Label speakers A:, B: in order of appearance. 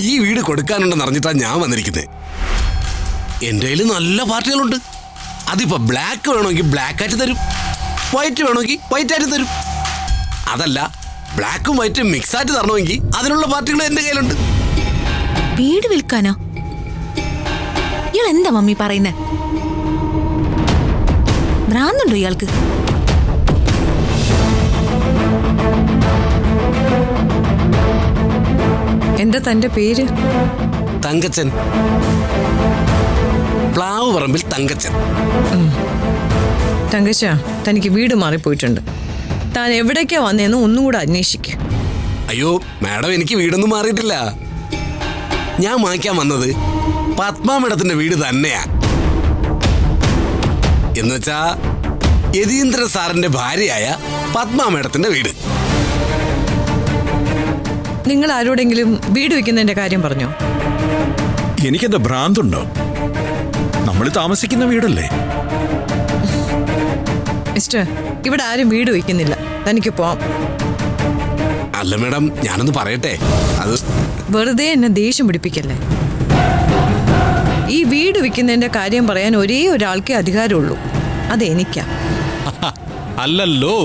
A: ഈ വീട് കൊടുക്കാനുണ്ടെന്ന് അറിഞ്ഞിട്ടാ ഞാൻ വന്നിരിക്കുന്നത്. എൻ്റെ കയ്യിൽ നല്ല പാർട്ടികളുണ്ട്. അതിപ്പോ ബ്ലാക്ക് വേണമെങ്കിൽ ബ്ലാക്ക് ആയിട്ട് തരും, വൈറ്റ് വേണമെങ്കിൽ വൈറ്റ് ആയിട്ട് തരും. അതല്ല ബ്ലാക്കും വൈറ്റും മിക്സ് ആയിട്ട് തരണമെങ്കിൽ അതിനുള്ള പാർട്ടികൾ എൻ്റെ കയ്യിലുണ്ട്.
B: വീട് വിൽക്കാനോ? ഇയാൾ എന്താ മമ്മി പറയുന്നേ? ഭ്രാന്തുണ്ടോ ഇയാൾക്ക്?
C: എന്താ തന്റെ പേര്?
A: തങ്കച്ചൻ. പ്ലാവ് പറമ്പിൽ തങ്കച്ചൻ.
C: തങ്കച്ച, തനിക്ക് വീട് മാറിപ്പോയിട്ടുണ്ട്. താൻ എവിടേക്കാ വന്നേന്ന് ഒന്നും കൂടെ അന്വേഷിക്കുക.
A: അയ്യോ മാഡം, എനിക്ക് വീടൊന്നും മാറിയിട്ടില്ല. ഞാൻ വാങ്ങിക്കാൻ വന്നത് പത്മ മേഡത്തിന്റെ വീട് തന്നെയാ. എന്നുവെച്ചാ യതീന്ദ്ര സാറിന്റെ ഭാര്യയായ പത്മ മേഡത്തിന്റെ വീട്.
C: നിങ്ങൾ ആരോടെങ്കിലും വീട് വെക്കുന്നതിന്റെ കാര്യം പറഞ്ഞോ?
D: എനിക്കെന്താ ഭ്രാന്തുണ്ടോ? നമ്മൾ താമസിക്കുന്ന വീടല്ലേ.
C: മിസ്റ്റർ, ഇവിടെ ആരും വീട് വെക്കുന്നില്ല. തനിക്ക് പോവാം.
A: അല്ല മേഡം, ഞാനൊന്ന് പറയട്ടെ. അത്
C: വെറുതെ എന്നെ ദേഷ്യം പിടിപ്പിക്കല്ലേ. ഈ വീട് വെക്കുന്നതിന്റെ കാര്യം പറയാൻ ഒരേ ഒരാൾക്കേ അധികാരമുള്ളൂ. അതെനിക്കാ.
D: അല്ലല്ലോ.